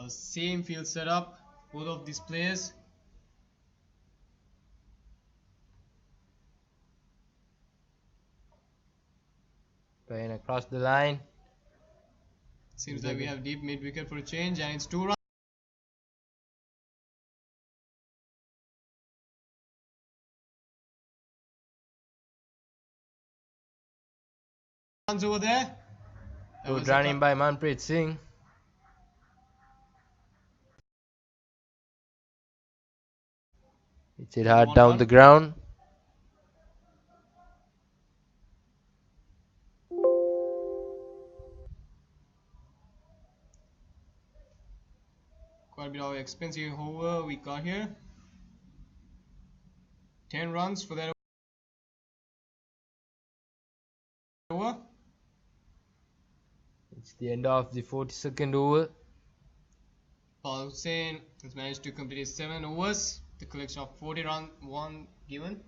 Same field setup, both of these players. Playing across the line. Seems like we have deep mid wicket for a change, and it's 2 runs. Over there. Good running by Manpreet Singh. Hits it hard down the ground. Quite a bit of expensive over we got here. 10 runs for that over. It's the end of the 42nd over. Paul Hussain has managed to complete his 7 overs. The collection of 40 runs, 1 given.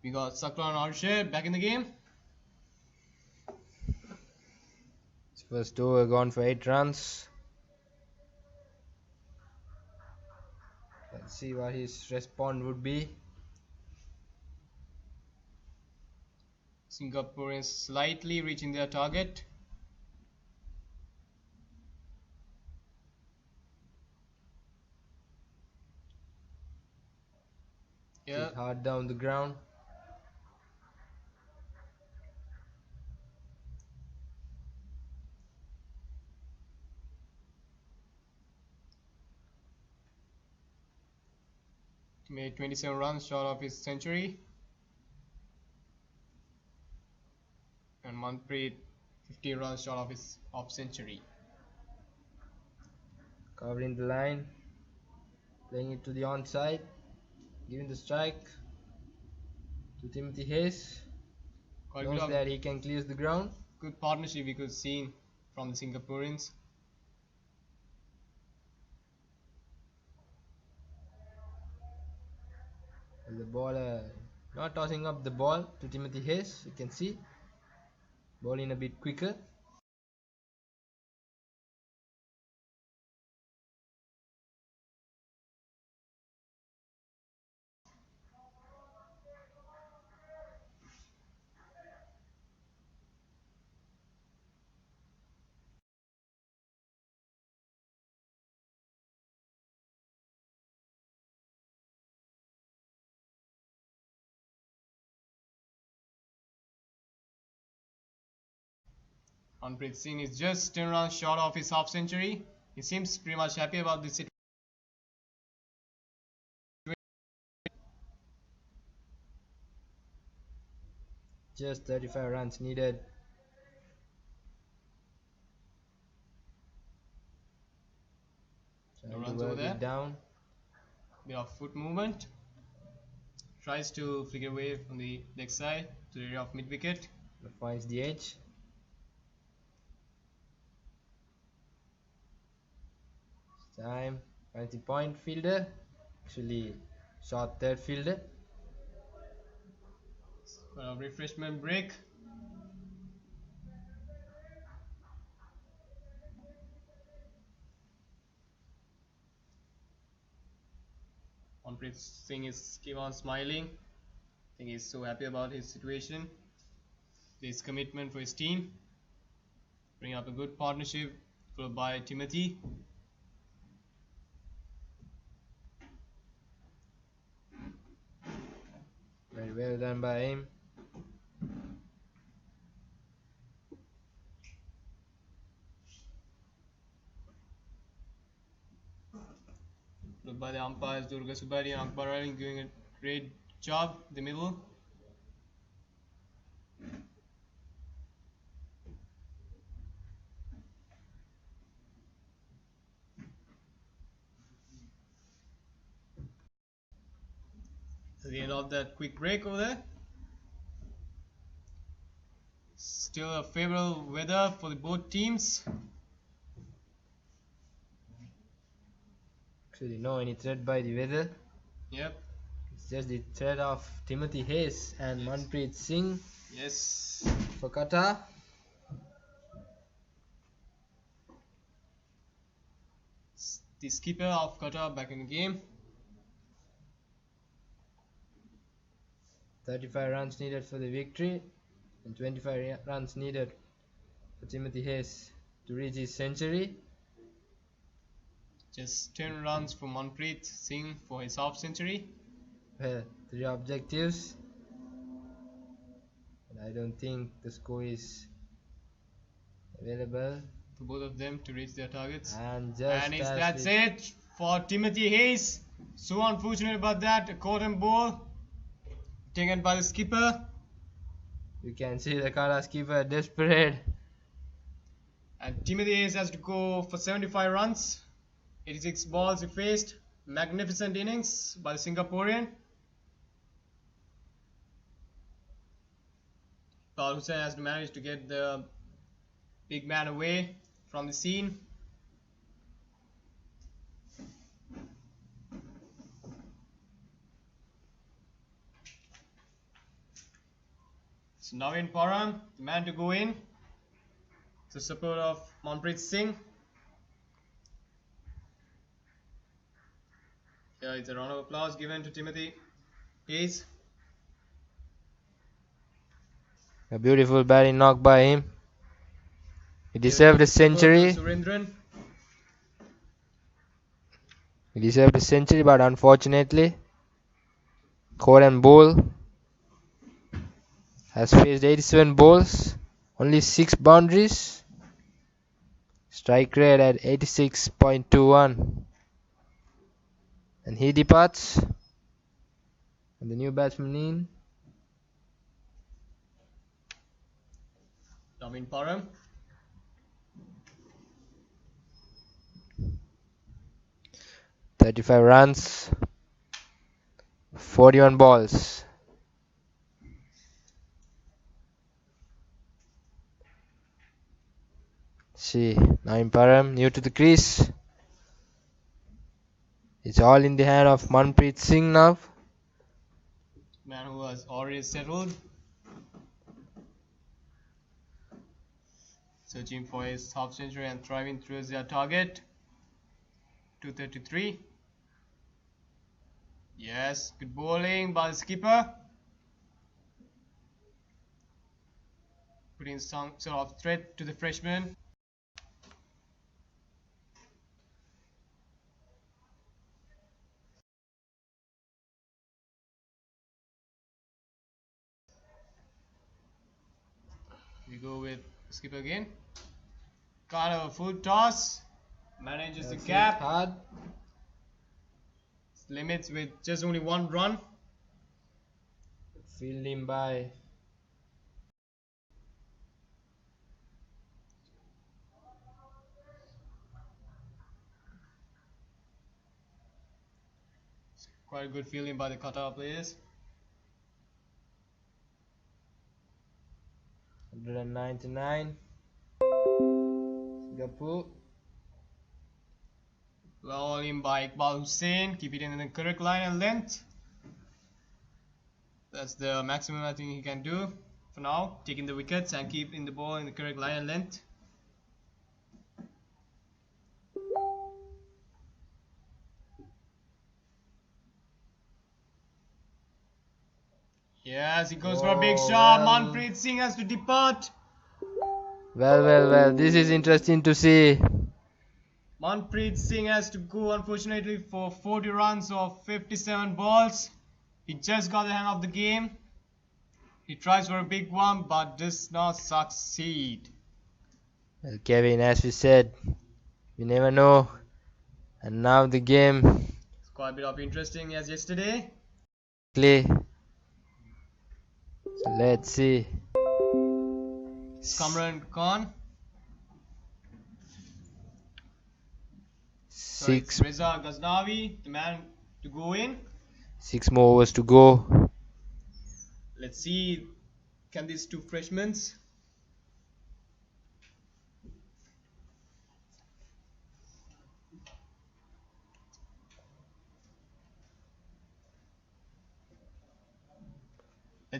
We got Saklan Arshad back in the game. His first over gone for 8 runs. Let's see what his response would be. Singaporeans slightly reaching their target. Yeah. Hard down the ground. Made 27 runs short of his century. And Manpreet 15 runs short of his off-century. Covering the line. Playing it to the onside. Giving the strike to Timothy Hayes. Knows that he can clear the ground. Good partnership we could see from the Singaporeans. The ball not tossing up the ball to Timothy Hayes. You can see bowling a bit quicker. Manpreet Singh is just 10 runs short of his half century. He seems pretty much happy about this situation. Just 35 runs needed. No runs over there. Down. Bit of foot movement. Tries to flick away from the leg side to the area of mid wicket. Finds the edge. Time. Finds the point fielder. Actually, short third fielder. Got a refreshment break. Manpreet Singh is keep on smiling. I think he's so happy about his situation. His commitment for his team. Bring up a good partnership followed by Timothy. Very well done by him. Followed by the umpires Durga Subari and Akbar Ali doing a great job in the middle. At the end of that quick break over there. Still a favorable weather for the both teams. Actually, no any threat by the weather. Yep. It's just the threat of Timothy Hayes and Manpreet Singh Yes. for Qatar. The skipper of Qatar back in the game. 35 runs needed for the victory and 25 runs needed for Timothy Hayes to reach his century. Just 10 runs for Manpreet Singh for his half century. Well, 3 objectives. And I don't think the score is available for both of them to reach their targets. And that's it for Timothy Hayes. So unfortunate about that. A cotton ball taken by the skipper. You can see the Qatar skipper desperate. And Timothy Hayes has to go for 75 runs. 86 balls he faced. Magnificent innings by the Singaporean. Paul Hussain has to manage to get the big man away from the scene. So Navin Param, the man to go in, to support of Manpreet Singh. Here it's a round of applause given to Timothy Hayes. A beautiful batting knock by him. He deserved a century. He deserved a century, but unfortunately, Koran Bull has faced 87 balls, only 6 boundaries, strike rate at 86.21, and he departs. And the new batsman in, Navin Param. .35 runs, 41 balls. See, Navin Param new to the crease. It's all in the hand of Manpreet Singh now. Man who has already settled. Searching for his half century and thriving towards their target. 233. Yes, good bowling by the skipper. Putting some sort of threat to the freshman. We go with skipper again. Kind of a full toss. Manages the gap. Hard. Limits with just only 1 run. Fielding by quite a good fielding by the Qatar players. 199. Singapore. Well in by Iqbal Hussain. Keep it in the correct line and length. That's the maximum I think he can do for now. Taking the wickets and keeping the ball in the correct line and length. Yes, he goes for a big shot. Manpreet Singh has to depart. Well. This is interesting to see. Manpreet Singh has to go, unfortunately, for 40 runs of 57 balls. He just got the hang of the game. He tries for a big one, but does not succeed. Well, Kevin, as we said, we never know. And now the game. It's quite a bit of interesting as yesterday. So let's see. Kamran Khan. Six. Reza Ghaznavi, the man to go in. 6 more overs to go. Let's see, can these two freshmen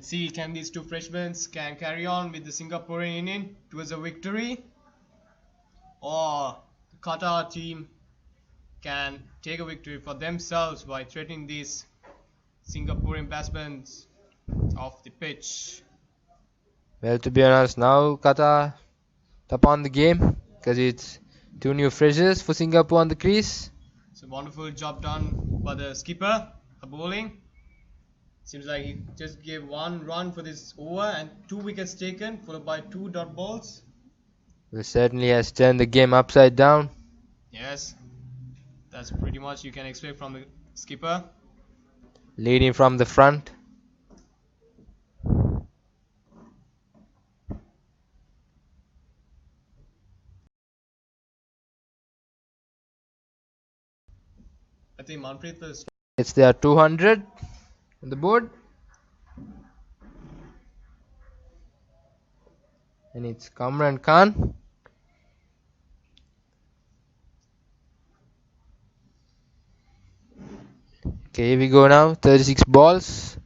Let's see, can these two freshmen can carry on with the Singaporean inning towards a victory, or the Qatar team can take a victory for themselves by threatening these Singaporean batsmen off the pitch. Well, to be honest, now Qatar top on the game because it's two new freshers for Singapore on the crease. It's a wonderful job done by the skipper, the bowling. Seems like he just gave one run for this over and 2 wickets taken, followed by 2 dot balls. Well, certainly has turned the game upside down. Yes, that's pretty much you can expect from the skipper. Leading from the front. I think Manpreet was. It's their 200 on the board. And it's Kamran Khan. Okay, here we go now. 36 balls.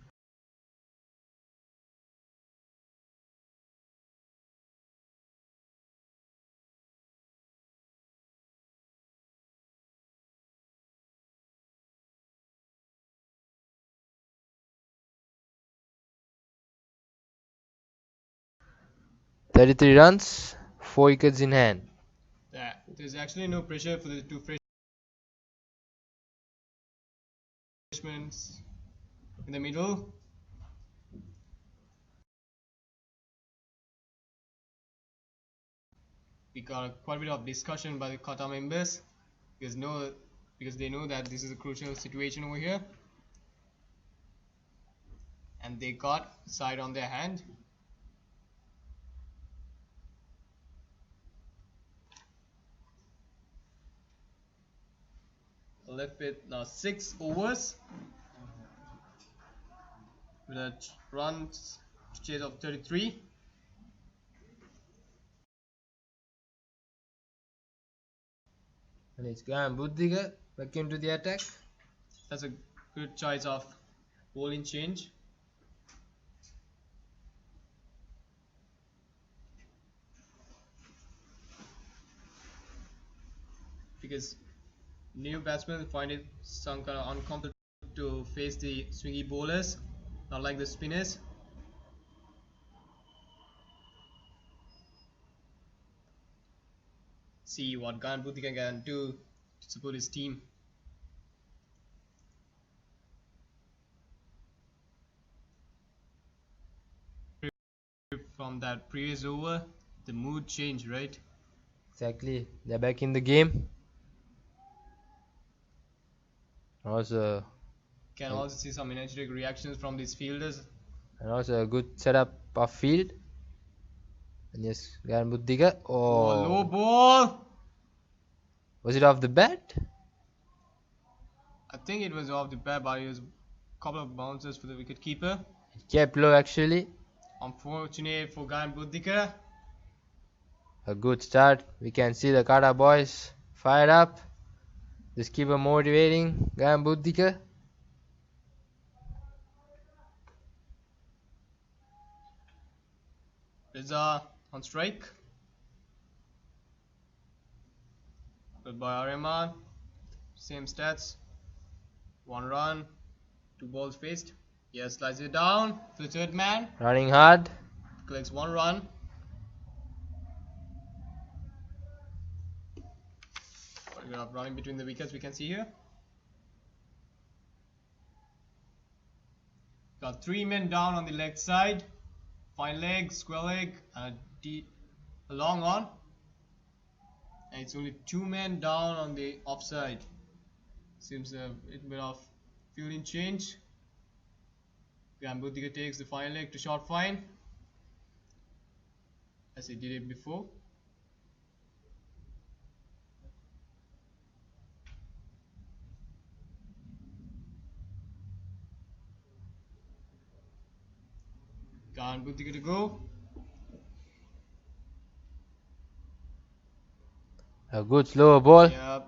.33 runs, 4 wickets in hand. Yeah, there's actually no pressure for the two freshmen in the middle. We got quite a bit of discussion by the Qatar members because they know that this is a crucial situation over here, and they got side on their hand. Left with now 6 overs with a runs chase of 33. And it's Graham Buddhiga back into the attack. That's a good choice of bowling change. Because new batsmen find it some kind of uncomfortable to face the swingy bowlers, not like the spinners. See what Gan Buddhiga can do to support his team. From that previous over, the mood changed, right? Exactly. They're back in the game. Also, Can also see some energetic reactions from these fielders. and also a good setup of field. And yes, Graham Buddhiga. Oh, low ball! Was it off the bat? I think it was off the bat, but it was a couple of bounces for the wicket keeper. It kept low actually. Unfortunate for Gan Buddhiga. A good start. We can see the Qatar boys fired up. The skipper motivating Graham Buddhiga. Rizza on strike. Good by Aryaman. Same stats. 1 run. 2 balls faced. Yes, slides it down to the third man. Running hard. Collects 1 run. Running between the wickets, we can see here. Got 3 men down on the leg side. Fine leg, square leg, and a long on. And it's only 2 men down on the offside. Seems a little bit of fielding change. Buddhiga takes the fine leg to short fine, as he did it before. Buddhiga to go. A good slower ball. Yeah,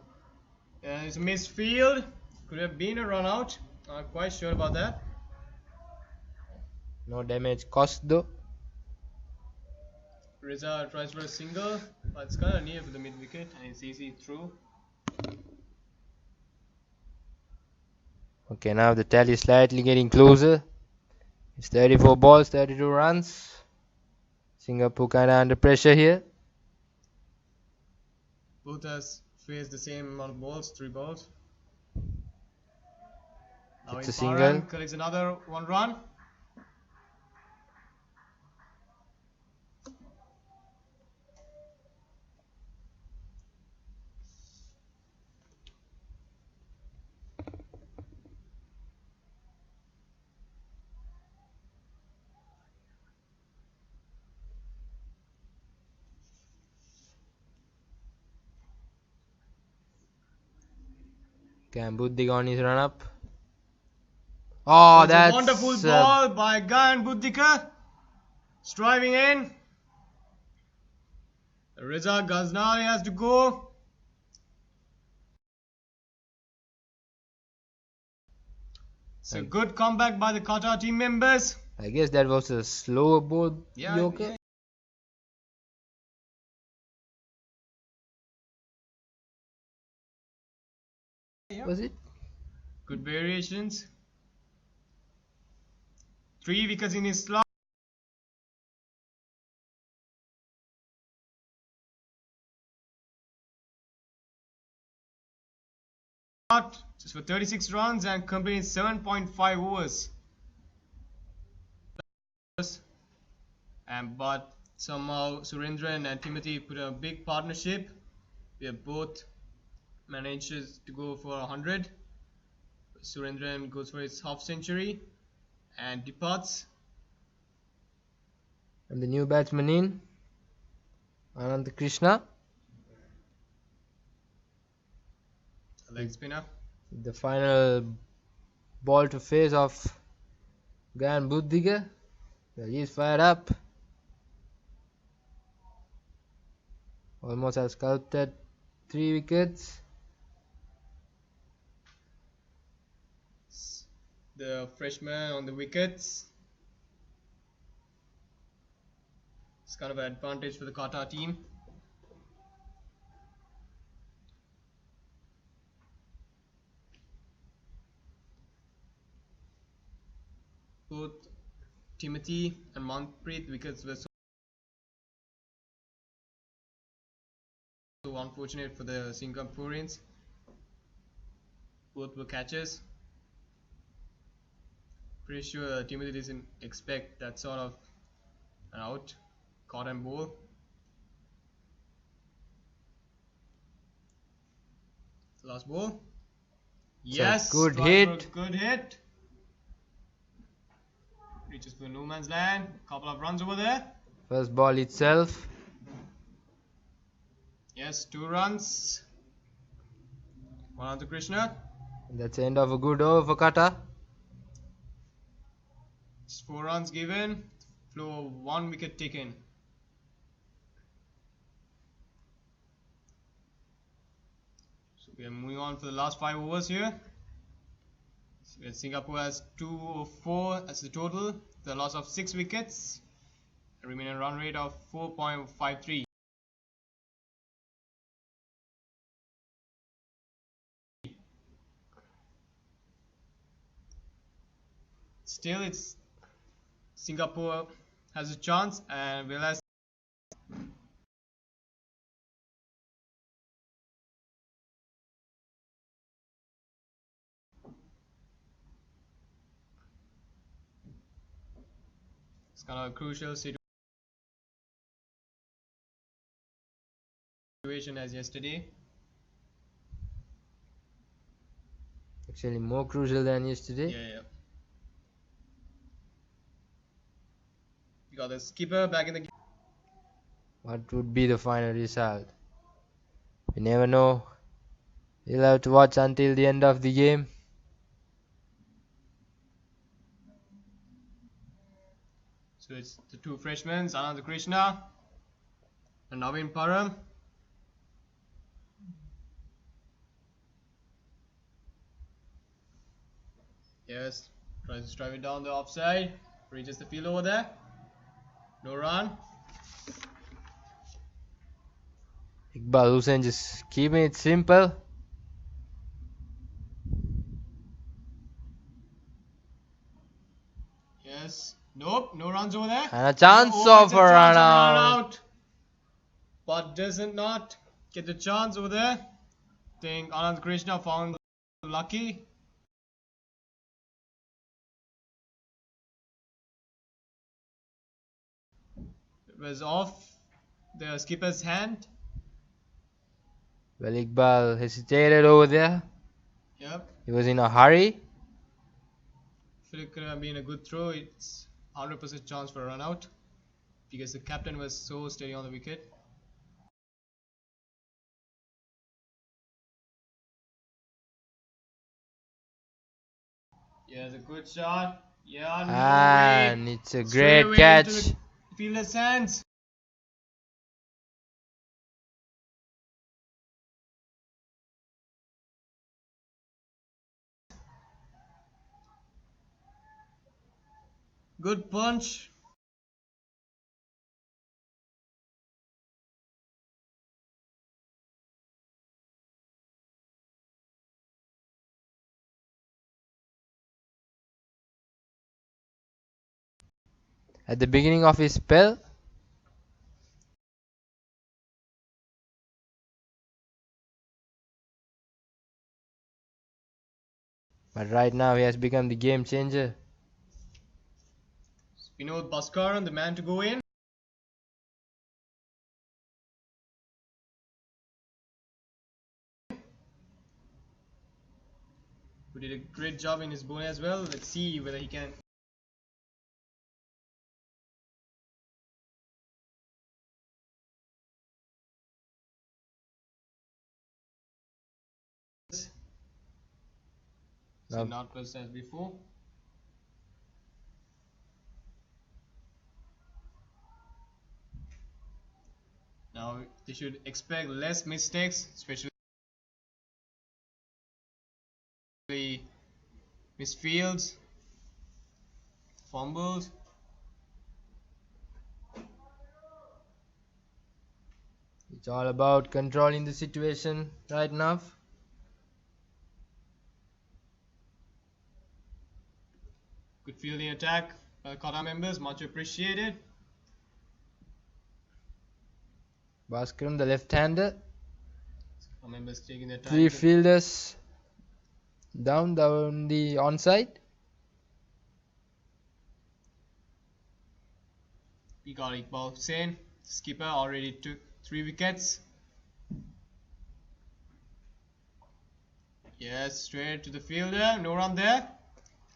it's a missed field. Could have been a run out. Not quite sure about that. No damage caused though. Reza tries for a single, but it's kind of near for the mid wicket and it's easy through. Okay, now the tally is slightly getting closer. It's 34 balls, 32 runs. Singapore kind of under pressure here. Both has faced the same amount of balls, 3 balls. Now It's in a single. collects another 1 run. Buddhik on his run up. Oh, That's that's a wonderful ball by Gayan Buddhika. Striving in. Reza Ghaznali has to go. It's a good comeback by the Qatar team members. I guess that was a slower ball, Yeah, Joker. Was it? Good variations. 3 wickets in his slot. Just for 36 runs and completed 7.5 overs. But somehow Surendran and Timothy put a big partnership. They both manages to go for 100. Surendran goes for his half century and departs. And the new batsman in, Anand Krishna. Leg spinner. The final ball to face of Gayan Buddhika. Well, he's fired up. Almost has sculpted 3 wickets. The freshman on the wickets. It's kind of an advantage for the Qatar team. Both Timothy and Manpreet wickets were so unfortunate for the Singaporeans. Both were catches. Pretty sure Timothy didn't expect that sort of an out. Caught and bowl. Last ball. Yes, good hit. Good hit. Reaches for no man's land. Couple of runs over there. First ball itself. Yes, 2 runs. Anand Krishna. That's the end of a good over for Qatar. It's 4 runs given. Flow 1 wicket taken. So we are moving on for the last 5 overs here. Singapore has 204 as the total. The loss of 6 wickets. A remaining run rate of 4.53. Still, it's Singapore has a chance, and whereas it's kind of a crucial situation as yesterday. Actually, more crucial than yesterday. Yeah. We got the skipper back in the game. What would be the final result? We never know. We'll have to watch until the end of the game. So it's the 2 freshmen, Anand Krishna and Navin Param. Yes, tries to drive it down the offside. Reaches the field over there. No run. Iqbal Hussain just keeping it simple. Yes. Nope. No runs over there. And a chance Oh, of a run out. But doesn't not get the chance over there. Think Anand Krishna found lucky. It was off the skipper's hand. Well, Iqbal hesitated over there. Yep. He was in a hurry. If it could have been a good throw, it's 100% chance for a run out because the captain was so steady on the wicket. Yeah, it's a good shot. Yeah, no And way. it's a Straight great away catch. into the fielder's hands. Good punch. At the beginning of his spell, but right now he has become the game changer. Vinod Bhaskaran, the man to go in. Who did a great job in his bowling as well. Let's see whether he can. So not was as before. Now they should expect less mistakes, especially misfields, fumbles. It's all about controlling the situation right now. Good fielding attack by Qatar members, much appreciated. Bhaskaran, the left-hander. Qatar members taking their time. Three fielders down the onside. We got Iqbal Hussain. Skipper already took 3 wickets. Yes, straight to the fielder. No run there.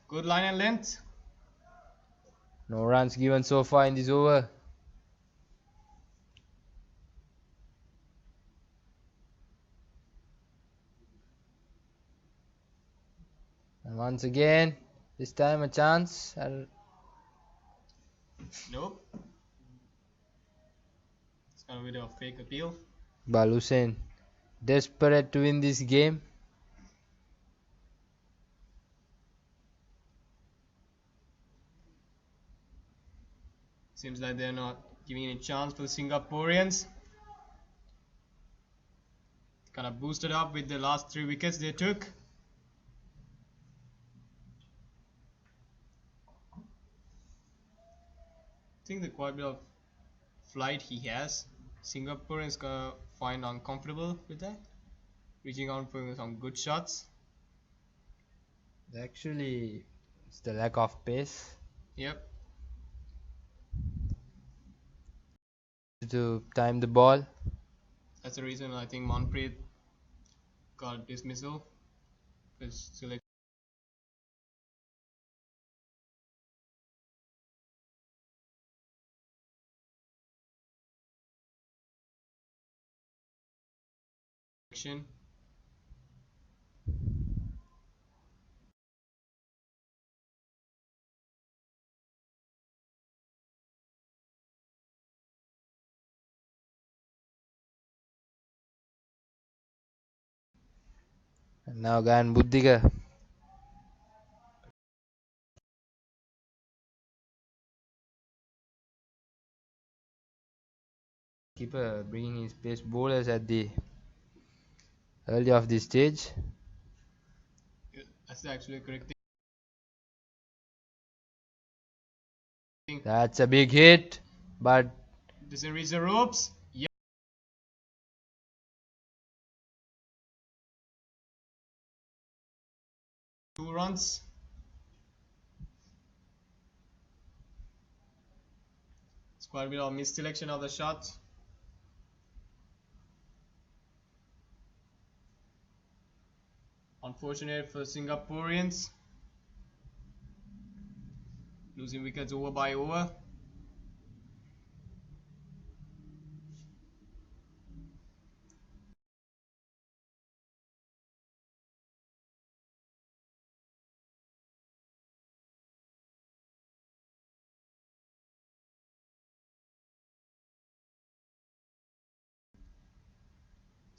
Good line and length. No runs given so far in this over. And once again, this time a chance. Nope. It's got a bit of fake appeal. Iqbal Hussain, desperate to win this game. Seems like they're not giving any chance for the Singaporeans. Kind of boosted up with the last 3 wickets they took. I think the quite a bit of flight he has. Singaporeans gonna find uncomfortable with that. Reaching out for some good shots. Actually, it's the lack of pace. Yep. To time the ball. That's the reason I think Manpreet got dismissal. His selection. And now Gan Buddhiga. Keeper bringing his pace bowlers at the early of this stage. That's actually correct thing. That's a big hit, but Doesn't reach the ropes. Yeah. 2 runs. It's quite a bit of misselection of the shot. Unfortunate for Singaporeans. Losing wickets over by over.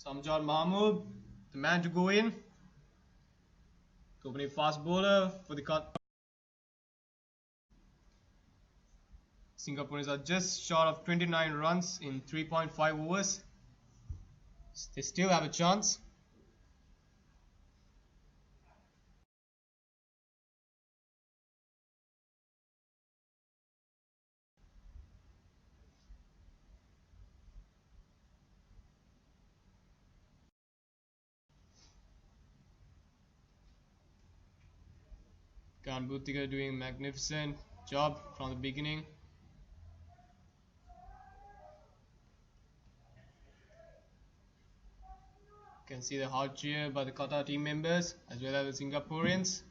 Samjad Mahmood, the man to go in. The opening fast bowler for the Singaporeans are just short of 29 runs in 3.5 overs. They still have a chance. Bhutika doing a magnificent job from the beginning. You can see the hard cheer by the Qatar team members as well as the Singaporeans.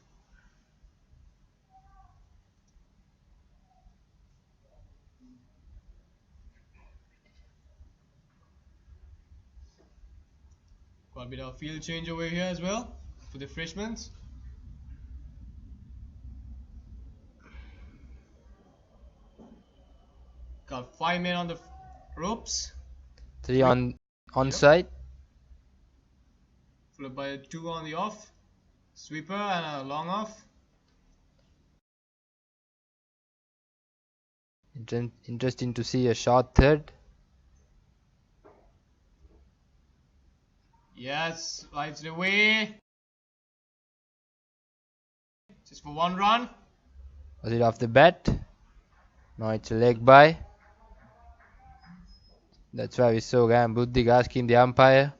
Quite a bit of field change over here as well for the freshmen. Got 5 men on the ropes. 3 on onside. Followed by 2 on the off. Sweeper and a long off. Interesting to see a short third. Yes, lights it away. Just for 1 run. Was it off the bat? No, it's a leg by. That's why we saw Buddig asking the umpire.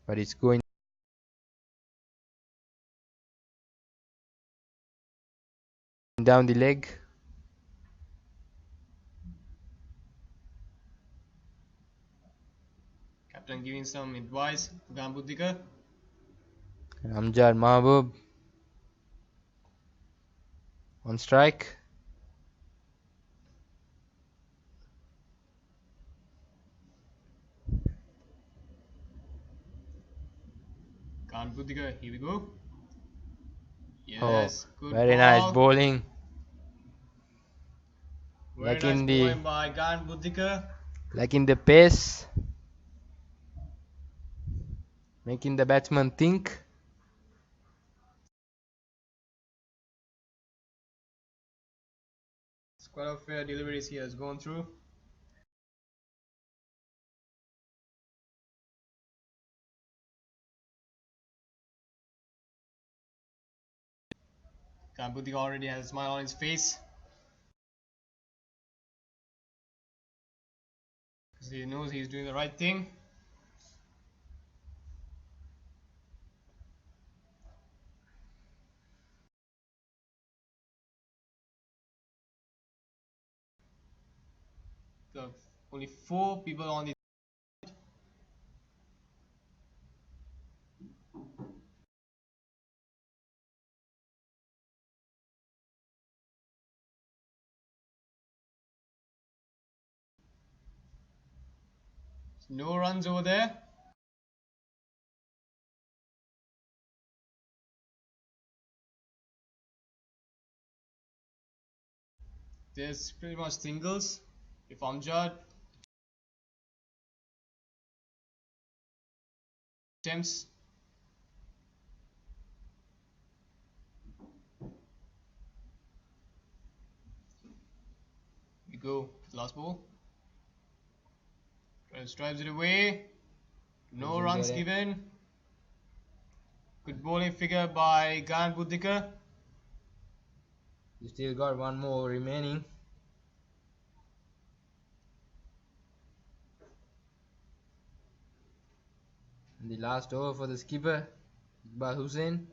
But it's going down the leg. Captain giving some advice to Gambudika. Amjad Mahbub on strike. Gambudika, here we go. Yes, good very ball. nice bowling. Very Like nice in bowling by Gambudika. Like in the pace, making the batsman think. It's quite a fair deliveries he has gone through. Gambudika already has a smile on his face. Because he knows he's doing the right thing. So only 4 people on the no runs over there. There's pretty much singles. If Amjad attempts, we go to the last ball. Stripes it away. No Doesn't runs get it. given. Good bowling figure by Gan Buddhika. You still got one more remaining. And the last over for the skipper, Iqbal Hussain.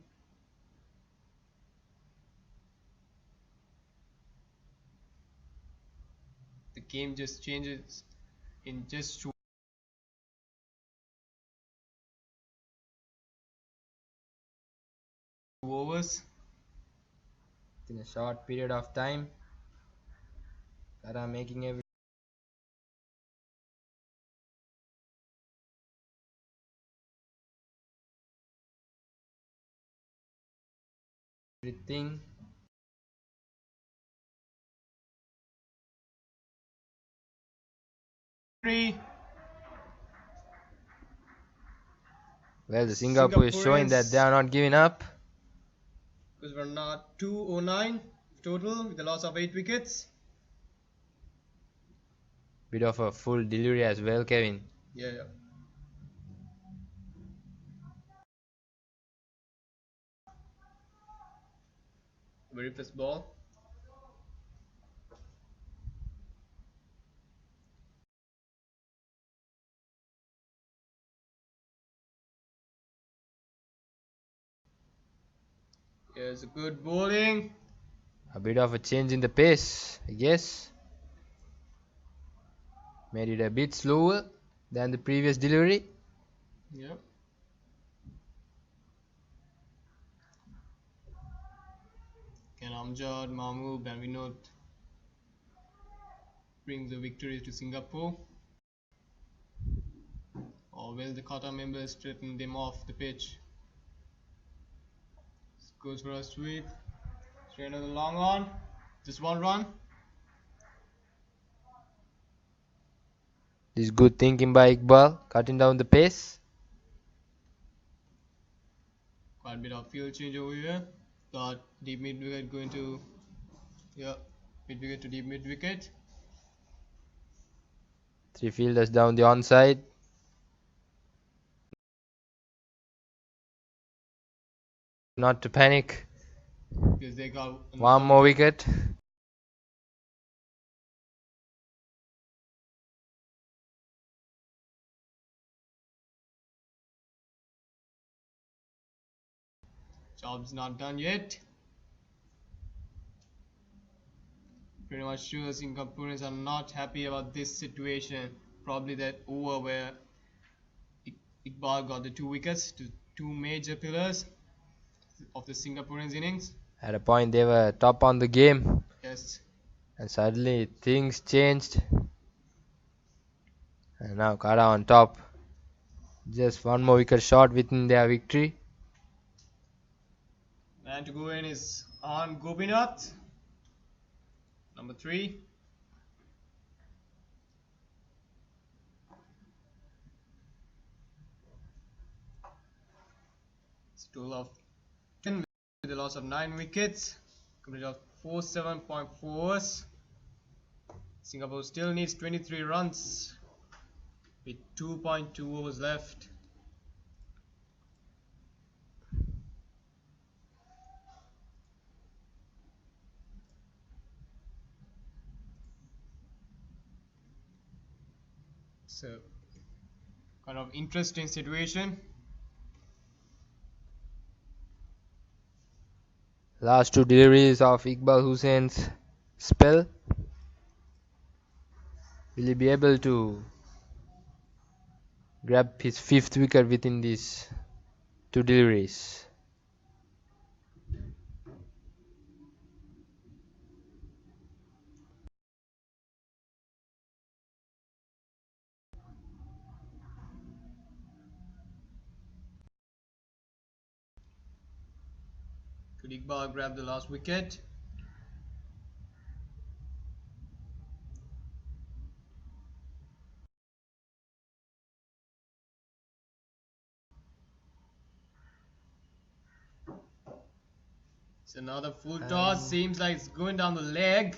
The game just changes in just 2 overs. In a short period of time. Qatar making everything. Well, the Singapore is showing that they are not giving up. Because we're not 209 total with a loss of 8 wickets. Bit of a full delivery as well, Kevin. Yeah. Very first ball. Here's a good bowling. A bit of a change in the pace, I guess. Made it a bit slower than the previous delivery. Yep. Can Amjad, Mahmood and Vinod bring the victory to Singapore? Or will the Qatar members straighten them off the pitch? This goes for a sweep. Straight on the long on. Just one run. This good thinking by Iqbal, cutting down the pace. Quite a bit of field change over here. Got deep mid wicket going to mid wicket to deep mid wicket. 3 fielders down the onside. Not to panic. Because they got one more wicket. Job's not done yet. Pretty much sure Singaporeans are not happy about this situation. Probably that over where Iqbal got the 2 wickets to 2 major pillars of the Singaporeans innings. At a point they were top on the game. Yes. And suddenly things changed. And now Qatar on top. Just one more wicket short within their victory. And to go in is An Gopinath, number 3. It's a total of 10 with a loss of 9 wickets. Completed of 47.4 overs. Singapore still needs 23 runs with 2.2 overs left. So, kind of interesting situation. Last 2 deliveries of Iqbal Hussain's spell. Will he be able to grab his 5th wicket within these 2 deliveries? Could Iqbal grab the last wicket? It's another full toss. Seems like it's going down the leg.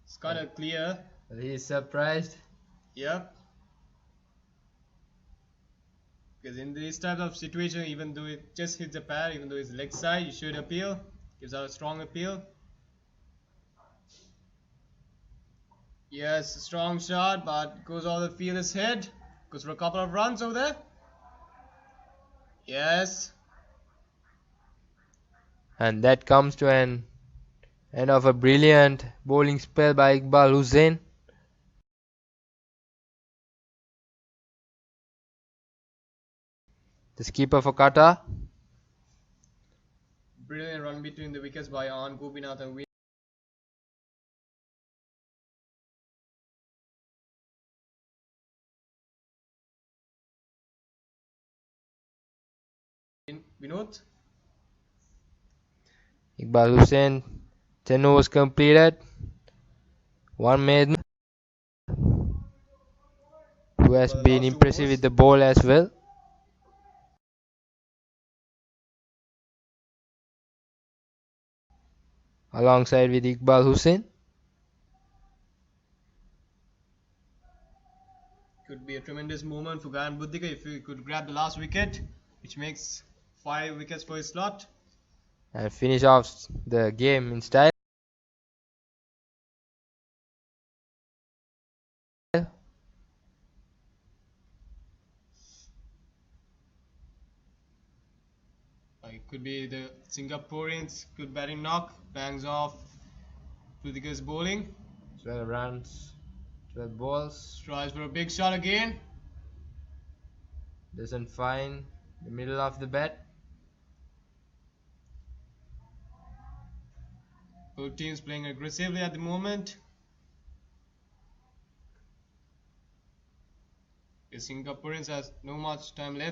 It's kind of clear. He is surprised. Yep. Because in these types of situations, even though it just hits the pad, even though it's leg side, you should appeal. Gives out a strong appeal. Yes, strong shot, but goes over the fielder's head. Goes for a couple of runs over there. Yes. And that comes to an end of a brilliant bowling spell by Iqbal Hussain. The skipper for Qatar. Brilliant run between the wickets by An Gopinath and Vinod. Iqbal Hussain, 10 overs completed. One maiden who has For the been last 2 impressive overs. with the ball as well. Alongside with Iqbal Hussain. Could be a tremendous moment for Gayan Buddhika if he could grab the last wicket, which makes 5 wickets for his slot. And finish off the game in style. It could be the Singaporeans, good batting knock, bangs off Buddhika's bowling. 12 runs, 12 balls. Tries for a big shot again. Doesn't find the middle of the bat. Both teams playing aggressively at the moment. The Singaporeans has no much time left.